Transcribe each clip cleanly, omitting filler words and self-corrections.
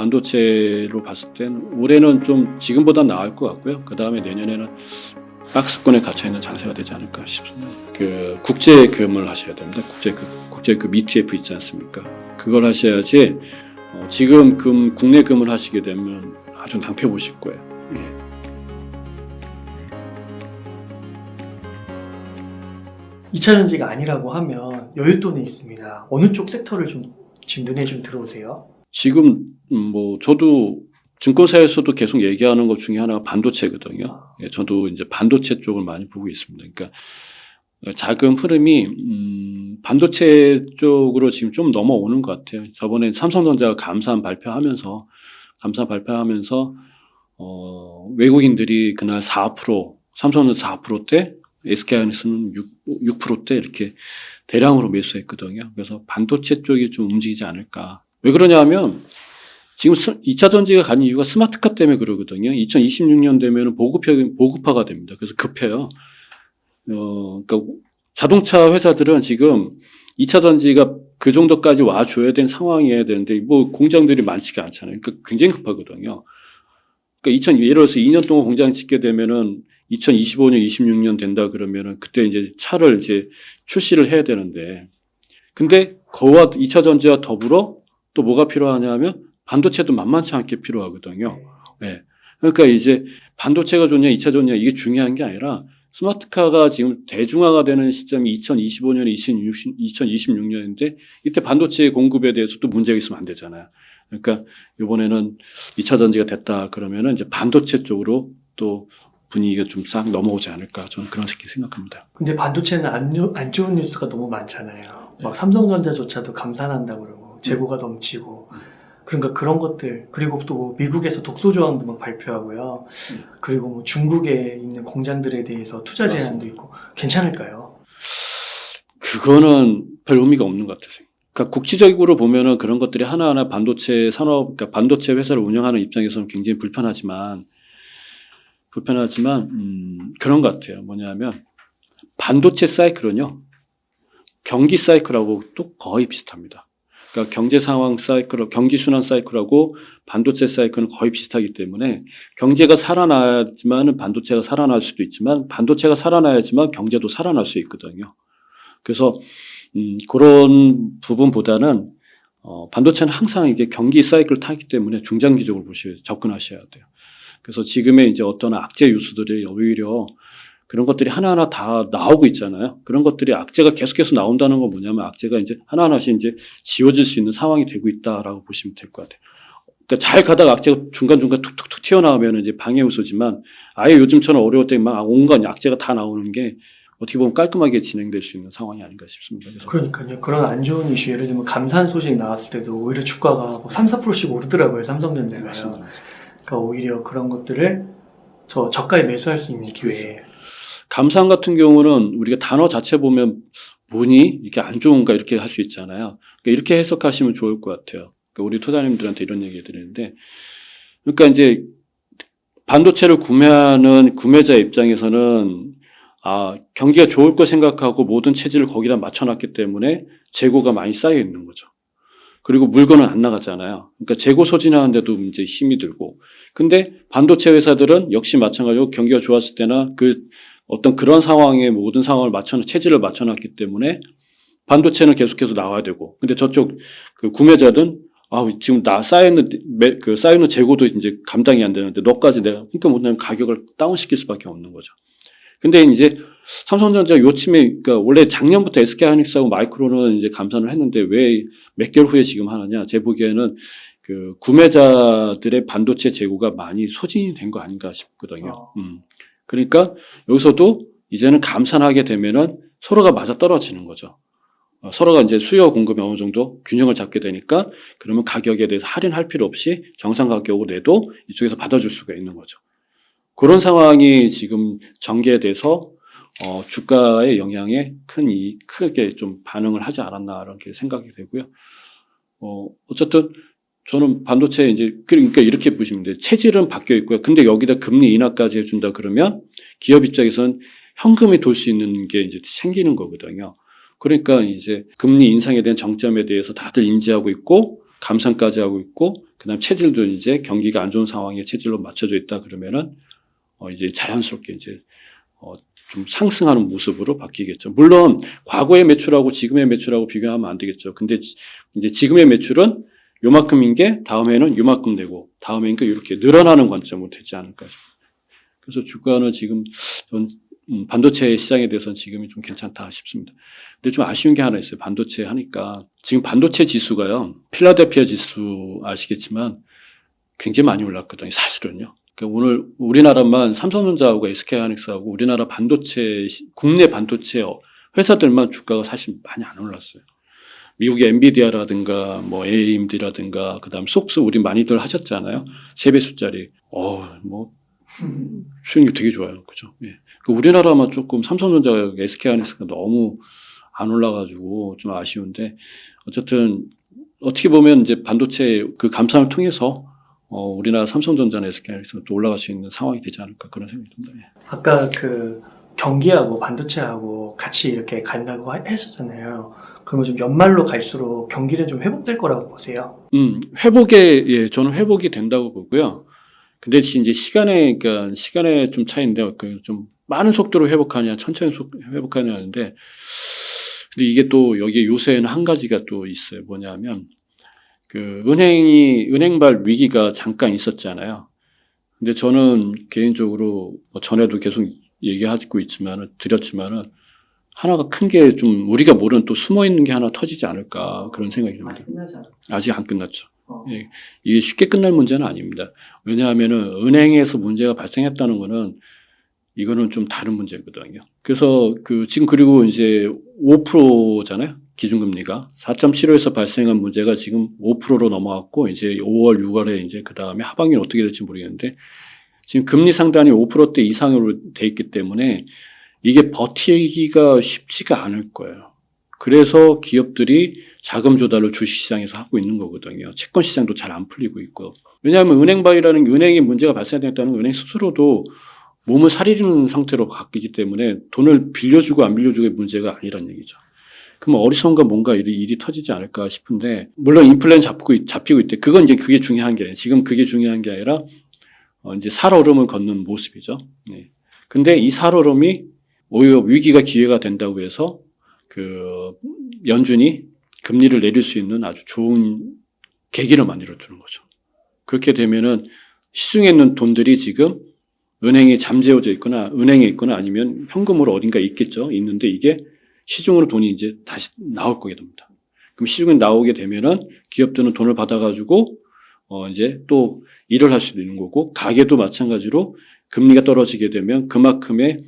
반도체로 봤을 땐 올해는 좀 지금보다 나을 것 같고요. 그 다음에 내년에는 박스권에 갇혀있는 장세가 되지 않을까 싶습니다. 그 국제금을 하셔야 됩니다. 국제금 ETF 있지 않습니까? 그걸 하셔야지 지금 국내 금을 하시게 되면 아주 낭패 보실 거예요. 예. (2차전지가) 아니라고 하면 여윳돈이 있습니다. 어느 쪽 섹터를 지금 눈에 좀 들어오세요? 지금 저도 증권사에서도 계속 얘기하는 것 중에 하나가 반도체거든요. 예, 저도 이제 반도체 쪽을 많이 보고 있습니다. 그러니까 자금 흐름이 반도체 쪽으로 지금 좀 넘어오는 것 같아요. 저번에 삼성전자가 감산 발표하면서 외국인들이 그날 4%, 삼성전자 4%대, SK하이닉스는 6%대 이렇게 대량으로 매수했거든요. 그래서 반도체 쪽이 좀 움직이지 않을까. 왜 그러냐면 지금 2차 전지가 가는 이유가 스마트카 때문에 그러거든요. 2026년 되면 보급화가 됩니다. 그래서 급해요. 그러니까 자동차 회사들은 지금 2차 전지가 그 정도까지 와줘야 되는 상황이어야 되는데 공장들이 많지가 않잖아요. 그러니까 굉장히 급하거든요. 그러니까 예를 들어서 2년 동안 공장 짓게 되면은 2025년, 26년 된다 그러면은 그때 이제 차를 이제 출시를 해야 되는데, 근데 그와 2차 전지와 더불어 또 뭐가 필요하냐면 반도체도 만만치 않게 필요하거든요. 네. 그러니까 이제 반도체가 좋냐, 2차 좋냐 이게 중요한 게 아니라 스마트카가 지금 대중화가 되는 시점이 2025년, 2026년인데 이때 반도체 공급에 대해서 또 문제가 있으면 안 되잖아요. 그러니까 이번에는 2차 전지가 됐다 그러면은 이제 반도체 쪽으로 또 분위기가 좀 싹 넘어오지 않을까 저는 그렇게 생각합니다. 근데 반도체는 안 좋은 뉴스가 너무 많잖아요. 막 삼성전자조차도 감산한다고 그러고 재고가 넘치고 그러니까 그런 것들, 그리고 또 미국에서 독소 조항도 막 발표하고요. 그리고 중국에 있는 공장들에 대해서 투자 제한도 있고 괜찮을까요? 그거는 별 의미가 없는 것 같아요. 그러니까 국지적으로 보면은 그런 것들이 하나하나 반도체 산업, 그러니까 반도체 회사를 운영하는 입장에서는 굉장히 불편하지만 그런 것 같아요. 뭐냐면 반도체 사이클은요, 경기 사이클하고 또 거의 비슷합니다. 그러니까 경제 상황 사이클, 경기 순환 사이클하고 반도체 사이클은 거의 비슷하기 때문에 경제가 살아나야지만 반도체가 살아날 수도 있지만 반도체가 살아나야지만 경제도 살아날 수 있거든요. 그래서 그런 부분보다는 반도체는 항상 이게 경기 사이클을 타기 때문에 중장기적으로 접근하셔야 돼요. 그래서 지금의 이제 어떤 악재 요소들이 오히려 그런 것들이 하나하나 다 나오고 있잖아요. 그런 것들이 악재가 계속해서 나온다는 건 뭐냐면 악재가 이제 하나하나씩 이제 지워질 수 있는 상황이 되고 있다라고 보시면 될 것 같아요. 그러니까 잘 가다가 악재가 중간중간 툭툭툭 튀어나오면 이제 방해 요소지만 아예 요즘처럼 어려울 때 막 온갖 악재가 다 나오는 게 어떻게 보면 깔끔하게 진행될 수 있는 상황이 아닌가 싶습니다. 그러니까요. 그런 안 좋은 이슈, 예를 들면 감산 소식 나왔을 때도 오히려 주가가 3, 4%씩 오르더라고요. 삼성전자가요. 그러니까 오히려 그런 것들을 저가에 매수할 수 있는 기회. 감산 같은 경우는 우리가 단어 자체 보면 뭐니? 이게 안 좋은가? 이렇게 할 수 있잖아요. 그러니까 이렇게 해석하시면 좋을 것 같아요. 그러니까 우리 투자님들한테 이런 얘기 드리는데, 그러니까 이제 반도체를 구매하는 구매자 입장에서는 경기가 좋을 거 생각하고 모든 체질을 거기다 맞춰놨기 때문에 재고가 많이 쌓여 있는 거죠. 그리고 물건은 안 나가잖아요. 그러니까 재고 소진하는데도 이제 힘이 들고. 근데 반도체 회사들은 역시 마찬가지로 경기가 좋았을 때나 어떤 그런 상황에 모든 상황을 체질을 맞춰놨기 때문에 반도체는 계속해서 나와야 되고. 근데 저쪽 구매자들은 지금 쌓여있는 재고도 이제 감당이 안 되는데 너까지 그러니까 뭐냐면 가격을 다운시킬 수밖에 없는 거죠. 근데 이제 삼성전자 요침에, 그러니까 원래 작년부터 SK하이닉스하고 마이크론은 이제 감산을 했는데 왜 몇 개월 후에 지금 하느냐. 제 보기에는 구매자들의 반도체 재고가 많이 소진이 된 거 아닌가 싶거든요. 그러니까 여기서도 이제는 감산하게 되면은 서로가 맞아 떨어지는 거죠. 서로가 이제 수요 공급이 어느 정도 균형을 잡게 되니까 그러면 가격에 대해서 할인할 필요 없이 정상 가격으로 내도 이쪽에서 받아줄 수가 있는 거죠. 그런 상황이 지금 전개돼서 주가의 영향에 크게 좀 반응을 하지 않았나 이렇게 생각이 되고요. 어쨌든 저는 반도체 이제 그러니까 이렇게 보시면 돼요. 체질은 바뀌어 있고요. 근데 여기다 금리 인하까지 해준다 그러면 기업 입장에서는 현금이 돌 수 있는 게 이제 생기는 거거든요. 그러니까 이제 금리 인상에 대한 정점에 대해서 다들 인지하고 있고 감산까지 하고 있고, 그다음 체질도 이제 경기가 안 좋은 상황에 체질로 맞춰져 있다 그러면은 이제 자연스럽게 이제 좀 상승하는 모습으로 바뀌겠죠. 물론 과거의 매출하고 지금의 매출하고 비교하면 안 되겠죠. 근데 이제 지금의 매출은 요만큼인 게 다음에는 요만큼 되고 다음에는 이렇게 늘어나는 관점으로 되지 않을까 싶어요. 그래서 주가는 지금 반도체 시장에 대해서는 지금이 좀 괜찮다 싶습니다. 근데 좀 아쉬운 게 하나 있어요. 반도체 하니까 지금 반도체 지수가요. 필라델피아 지수 아시겠지만 굉장히 많이 올랐거든요. 사실은요. 그러니까 오늘 우리나라만 삼성전자하고 SK하이닉스하고 우리나라 반도체 국내 반도체 회사들만 주가가 사실 많이 안 올랐어요. 미국의 엔비디아라든가 뭐 AMD라든가 그다음 속스 우리 많이들 하셨잖아요. 3배수짜리. 뭐 수익률 되게 좋아요. 그죠? 예. 우리나라만 조금 삼성전자, SK하이닉스가 너무 안 올라가지고 좀 아쉬운데 어쨌든 어떻게 보면 이제 반도체 그 감산을 통해서 우리나라 삼성전자나 SK하이닉스가 또 올라갈 수 있는 상황이 되지 않을까 그런 생각이 듭니다. 예. 아까 그 경기하고 반도체하고 같이 이렇게 간다고 했었잖아요. 그러면 좀 연말로 갈수록 경기는 좀 회복될 거라고 보세요? 예, 저는 회복이 된다고 보고요. 근데 이제 시간에 좀 차이인데, 좀 많은 속도로 회복하냐, 천천히 회복하냐 하는데, 근데 이게 또 여기 요새는 한 가지가 또 있어요. 뭐냐면, 은행발 위기가 잠깐 있었잖아요. 근데 저는 개인적으로 전에도 계속 드렸지만은, 하나가 큰 게 좀 우리가 모르는 또 숨어 있는 게 하나 터지지 않을까 그런 생각이 듭니다. 아직 안 끝났죠. 예, 이게 쉽게 끝날 문제는 아닙니다. 왜냐하면은 은행에서 문제가 발생했다는 거는 이거는 좀 다른 문제거든요. 그래서 지금 그리고 이제 5%잖아요. 기준금리가 4.75에서 발생한 문제가 지금 5%로 넘어갔고 이제 5월, 6월에 이제 그 다음에 하반기는 어떻게 될지 모르겠는데 지금 금리 상단이 5%대 이상으로 돼 있기 때문에 이게 버티기가 쉽지가 않을 거예요. 그래서 기업들이 자금 조달을 주식시장에서 하고 있는 거거든요. 채권시장도 잘 안 풀리고 있고. 왜냐하면 은행이 문제가 발생했다는 건 은행 스스로도 몸을 사리는 상태로 바뀌기 때문에 돈을 빌려주고 안 빌려주고의 문제가 아니란 얘기죠. 그럼 어디선가 뭔가 일이 터지지 않을까 싶은데, 물론 인플레는 잡히고 있대. 그게 중요한 게 아니에요. 지금 그게 중요한 게 아니라, 이제 살얼음을 걷는 모습이죠. 네. 근데 이 살얼음이 오히려 위기가 기회가 된다고 해서 연준이 금리를 내릴 수 있는 아주 좋은 계기를 만들어주는 거죠. 그렇게 되면은 시중에 있는 돈들이 지금 은행에 잠재워져 있거나 은행에 있거나 아니면 현금으로 어딘가 있겠죠. 있는데 이게 시중으로 돈이 이제 다시 나올 거게 됩니다. 그럼 시중에 나오게 되면은 기업들은 돈을 받아가지고 이제 또 일을 할 수도 있는 거고 가게도 마찬가지로 금리가 떨어지게 되면 그만큼의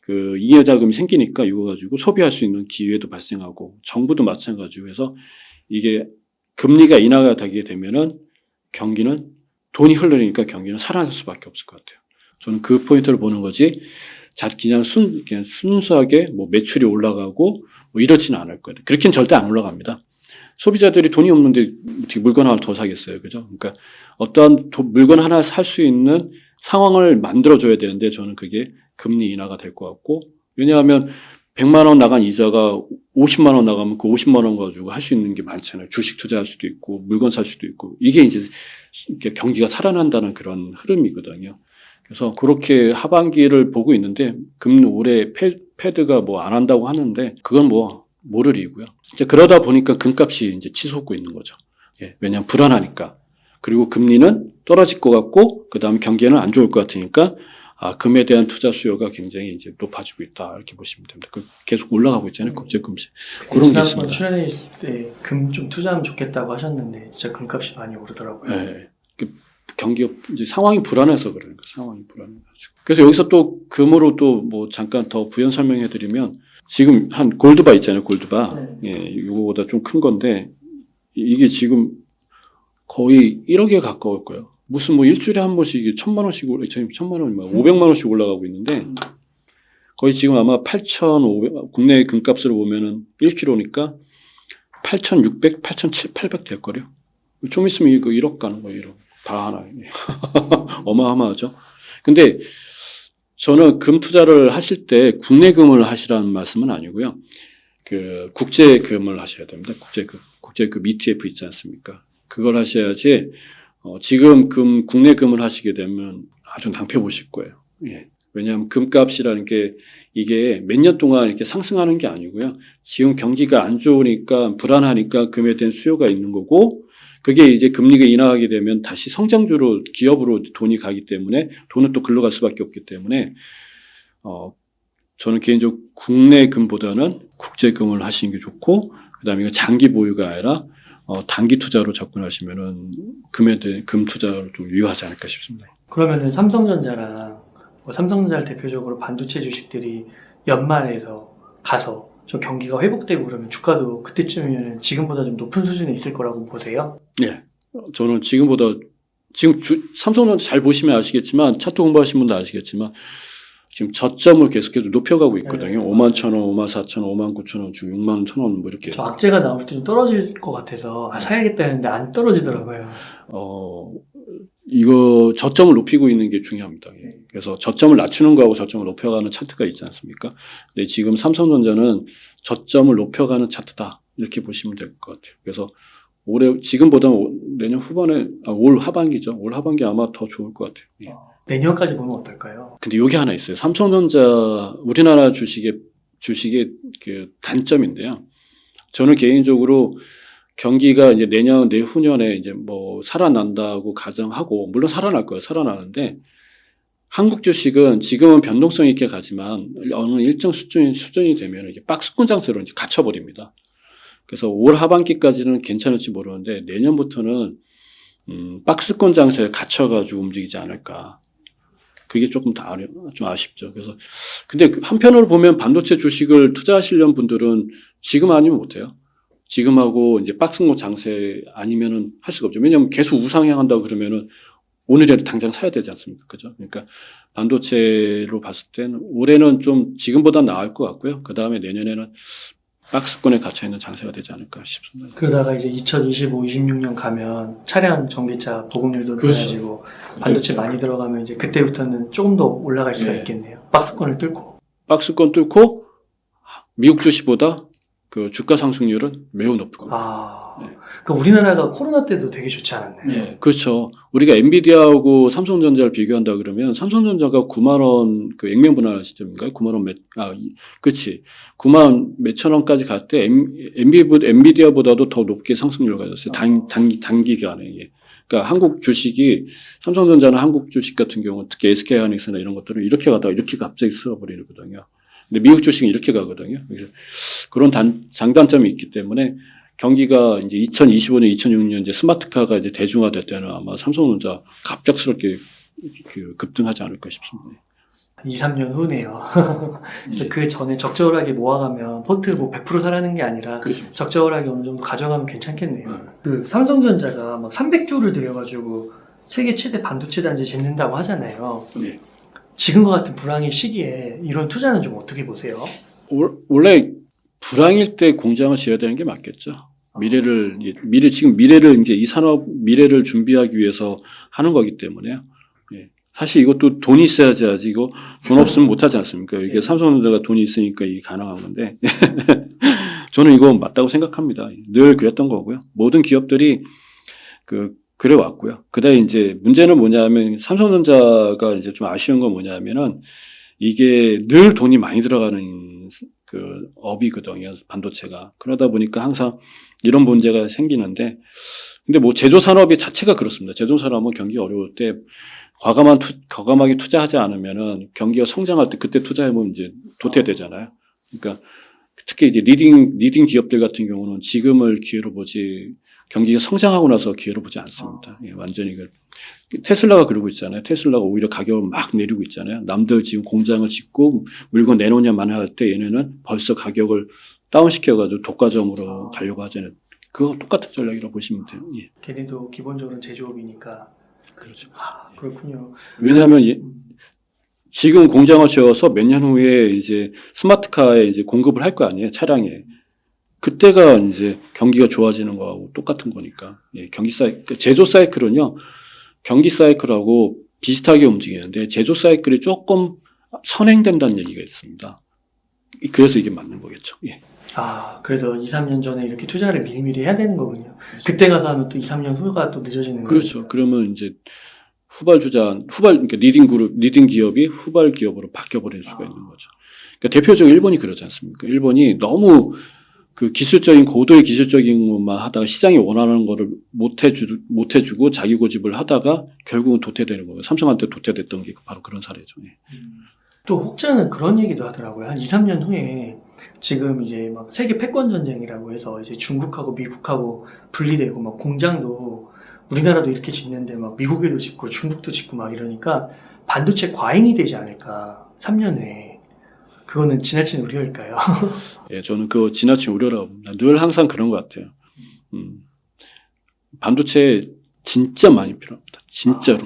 잉여자금이 생기니까 이거 가지고 소비할 수 있는 기회도 발생하고 정부도 마찬가지로 해서 이게 금리가 인하가 되게 되면은 경기는 돈이 흐르니까 경기는 살아날 수밖에 없을 것 같아요. 저는 그 포인트를 보는 거지 그냥 순수하게 뭐 매출이 올라가고 뭐 이렇지는 않을 거예요. 그렇게는 절대 안 올라갑니다. 소비자들이 돈이 없는데 어떻게 물건 하나 더 사겠어요. 그죠? 그러니까 어떠한 물건 하나 살 수 있는 상황을 만들어줘야 되는데 저는 그게 금리 인하가 될 것 같고, 왜냐하면 100만 원 나간 이자가 50만 원 나가면 그 50만 원 가지고 할 수 있는 게 많잖아요. 주식 투자할 수도 있고 물건 살 수도 있고 이게 이제 경기가 살아난다는 그런 흐름이거든요. 그래서 그렇게 하반기를 보고 있는데 올해 패드가 뭐 안 한다고 하는데 그건 뭐 모를 일이고요. 이제 그러다 보니까 금값이 이제 치솟고 있는 거죠. 예, 왜냐하면 불안하니까. 그리고 금리는 떨어질 것 같고 그다음에 경기에는 안 좋을 것 같으니까 금에 대한 투자 수요가 굉장히 이제 높아지고 있다 이렇게 보시면 됩니다. 계속 올라가고 있잖아요. 국제금시. 그런 게 있습니다. 지난번 출연했을 때 금 좀 투자하면 좋겠다고 하셨는데 진짜 금값이 많이 오르더라고요. 네. 경기가 이제 상황이 불안해서 그러니까 상황이 불안해가지고. 그래서 여기서 또 금으로 또 뭐 잠깐 더 부연 설명해드리면 지금 한 골드바 있잖아요. 골드바. 네. 예, 이거보다 좀 큰 건데 이게 지금 거의 1억에 가까울 거예요. 무슨 뭐 일주일에 한 번씩 1,000만 원씩 1,000만 원, 500만 원씩 올라가고 있는데 거의 지금 아마 8,500 국내 금값으로 보면은 1kg니까 8,600, 8,700 될 거래요. 좀 있으면 이거 1억 가는 거예요. 1억 다 하나. 어마어마하죠. 근데 저는 금 투자를 하실 때 국내 금을 하시라는 말씀은 아니고요. 국제 금을 하셔야 됩니다. 국제 금 ETF 있지 않습니까? 그걸 하셔야지 지금 국내 금을 하시게 되면 아주 낭패 보실 거예요. 예. 왜냐하면 금값이라는 게 이게 몇 년 동안 이렇게 상승하는 게 아니고요. 지금 경기가 안 좋으니까 불안하니까 금에 대한 수요가 있는 거고 그게 이제 금리가 인하하게 되면 다시 성장주로 기업으로 돈이 가기 때문에 돈은 또 글로 갈 수밖에 없기 때문에 저는 개인적으로 국내 금보다는 국제 금을 하시는 게 좋고 그다음에 이거 장기 보유가 아니라 단기 투자로 접근하시면은 금 투자로 좀 유효하지 않을까 싶습니다. 그러면은 삼성전자랑 삼성전자를 대표적으로 반도체 주식들이 연말에서 가서 좀 경기가 회복되고 그러면 주가도 그때쯤이면 지금보다 좀 높은 수준에 있을 거라고 보세요? 네. 저는 지금 삼성전자 잘 보시면 아시겠지만 차트 공부하신 분도 아시겠지만 지금 저점을 계속해서 높여가고 있거든요. 네. 51,000원, 54,000원, 59,000원, 지금 61,000원 뭐 이렇게. 저 악재가 나올 때 좀 떨어질 것 같아서 사야겠다 했는데 안 떨어지더라고요. 이거 저점을 높이고 있는 게 중요합니다. 그래서 저점을 낮추는 거하고 저점을 높여가는 차트가 있지 않습니까? 근데 지금 삼성전자는 저점을 높여가는 차트다. 이렇게 보시면 될 것 같아요. 그래서 지금보다 내년 후반에, 올 하반기죠. 올 하반기 아마 더 좋을 것 같아요. 예. 내년까지 보면 어떨까요? 근데 여기 하나 있어요. 삼성전자, 우리나라 주식의 그 단점인데요. 저는 개인적으로 경기가 이제 내후년에 이제 뭐 살아난다고 가정하고, 물론 살아날 거예요. 살아나는데, 한국 주식은 지금은 변동성 있게 가지만 어느 일정 수준이 되면 이게 박스권 장세로 이제 갇혀버립니다. 그래서 올 하반기까지는 괜찮을지 모르는데, 내년부터는, 박스권 장세에 갇혀가지고 움직이지 않을까. 그게 조금 좀 아쉽죠. 그래서, 근데 한편으로 보면 반도체 주식을 투자하시려는 분들은 지금 아니면 못해요. 지금하고 이제 박스권 장세 아니면은 할 수가 없죠. 왜냐하면 계속 우상향한다고 그러면은 오늘이라도 당장 사야 되지 않습니까? 그죠? 그러니까 반도체로 봤을 때는 올해는 좀 지금보다 나을 것 같고요. 그 다음에 내년에는 박스권에 갇혀있는 장세가 되지 않을까 싶습니다. 그러다가 이제 2025, 26년 가면 차량, 전기차 보급률도 높아지고 반도체 많이 들어가면 이제 그때부터는 조금 더 올라갈 수가 있겠네요. 박스권을 뚫고. 박스권 뚫고 미국 주식보다 그 주가 상승률은 매우 높을 겁니다. 그러니까 우리나라가 코로나 때도 되게 좋지 않았나요? 네, 그렇죠. 우리가 엔비디아하고 삼성전자를 비교한다 그러면 삼성전자가 9만 원 그 액면분할 시점인가요? 9만 원 그렇지. 9만 몇천 원까지 갈 때 엔비디아보다도 더 높게 상승률을 가졌어요. 단기간에. 그러니까 한국 주식이 삼성전자나 한국 주식 같은 경우 특히 SK하이닉스나 이런 것들은 이렇게 가다가 이렇게 갑자기 쓸어버리거든요. 근데 미국 주식은 이렇게 가거든요. 그래서 그런 장단점이 있기 때문에 경기가 이제 2025년, 2026년 이제 스마트카가 이제 대중화될 때는 아마 삼성전자 갑작스럽게 급등하지 않을까 싶습니다. 2, 3년 후네요. 그래서 그 전에 적절하게 모아가면 포트 뭐 100% 사라는 게 아니라 그렇죠. 적절하게 어느 정도 가져가면 괜찮겠네요. 그 삼성전자가 막 300조를 들여가지고 세계 최대 반도체 단지 짓는다고 하잖아요. 네. 지금과 같은 불황의 시기에 이런 투자는 좀 어떻게 보세요? 원래 불황일 때 공장을 지어야 되는 게 맞겠죠. 미래를 이제 이 산업 미래를 준비하기 위해서 하는 거기 때문에요. 예. 사실 이것도 돈이 있어야지 하지, 이거 돈 없으면 못 하지 않습니까? 이게 삼성전자가 돈이 있으니까 이게 가능한 건데. 저는 이거 맞다고 생각합니다. 늘 그랬던 거고요. 모든 기업들이 그래 왔고요. 그다음에 이제 문제는 뭐냐면 삼성전자가 이제 좀 아쉬운 건 뭐냐면은 이게 늘 돈이 많이 들어가는 그 업이거든요. 반도체가. 그러다 보니까 항상 이런 문제가 생기는데 근데 뭐 제조 산업이 자체가 그렇습니다. 제조 산업은 경기 어려울 때 과감하게 투자하지 않으면은 경기가 성장할 때 그때 투자해보면 이제 도태되잖아요. 그러니까 특히 이제 리딩 기업들 같은 경우는 지금을 기회로 보지 경기가 성장하고 나서 기회로 보지 않습니다. 예, 완전히 테슬라가 그러고 있잖아요. 테슬라가 오히려 가격을 막 내리고 있잖아요. 남들 지금 공장을 짓고 물건 내놓냐만 할 때 얘네는 벌써 가격을 다운시켜가지고 독과점으로 가려고 하잖아요. 그거 똑같은 전략이라고 보시면 돼요. 예. 걔네도 기본적으로는 제조업이니까. 그렇죠. 그렇군요. 왜냐하면 지금 공장을 지어서 몇 년 후에 이제 스마트카에 이제 공급을 할 거 아니에요. 차량에. 그때가 이제 경기가 좋아지는 거하고 똑같은 거니까. 예, 제조 사이클은요, 경기 사이클하고 비슷하게 움직이는데, 제조 사이클이 조금 선행된다는 얘기가 있습니다. 그래서 이게 맞는 거겠죠. 예. 그래서 2, 3년 전에 이렇게 투자를 미리미리 해야 되는 거군요. 그때 가서 하면 또 2, 3년 후가 또 늦어지는 거예요. 그렇죠. 그러면 이제 그러니까 리딩 기업이 후발 기업으로 바뀌어버릴 수가 있는 거죠. 그러니까 대표적으로 일본이 그러지 않습니까? 일본이 너무 그 고도의 기술적인 것만 하다가 시장이 원하는 거를 못 해주고 자기 고집을 하다가 결국은 도태되는 거예요. 삼성한테 도태됐던 게 바로 그런 사례죠. 예. 또 혹자는 그런 얘기도 하더라고요. 한 2, 3년 후에 지금 이제 막 세계 패권 전쟁이라고 해서 이제 중국하고 미국하고 분리되고 막 공장도 우리나라도 이렇게 짓는데 막 미국에도 짓고 중국도 짓고 막 이러니까 반도체 과잉이 되지 않을까. 3년 후에. 그거는 지나친 우려일까요? 예, 저는 그거 지나친 우려라고 봅니다. 늘 항상 그런 것 같아요. 반도체 진짜 많이 필요합니다. 진짜로.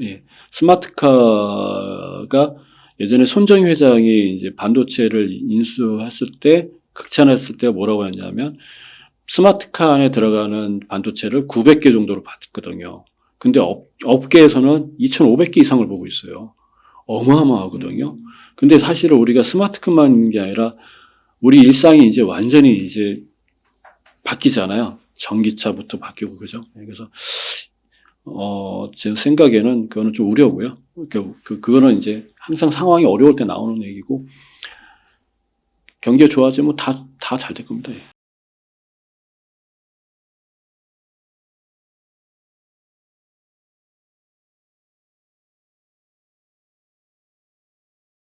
예. 스마트카가 예전에 손정희 회장이 이제 반도체를 인수했을 때, 극찬했을 때 뭐라고 했냐면, 스마트카 안에 들어가는 반도체를 900개 정도로 봤거든요. 근데 업계에서는 2,500개 이상을 보고 있어요. 어마어마하거든요. 근데 사실은 우리가 스마트폰만 있는 게 아니라 우리 일상이 이제 완전히 이제 바뀌잖아요. 전기차부터 바뀌고, 그죠? 그래서, 제 생각에는 그거는 좀 우려고요. 그거는 이제 항상 상황이 어려울 때 나오는 얘기고, 경기가 좋아지면 다 잘 될 겁니다.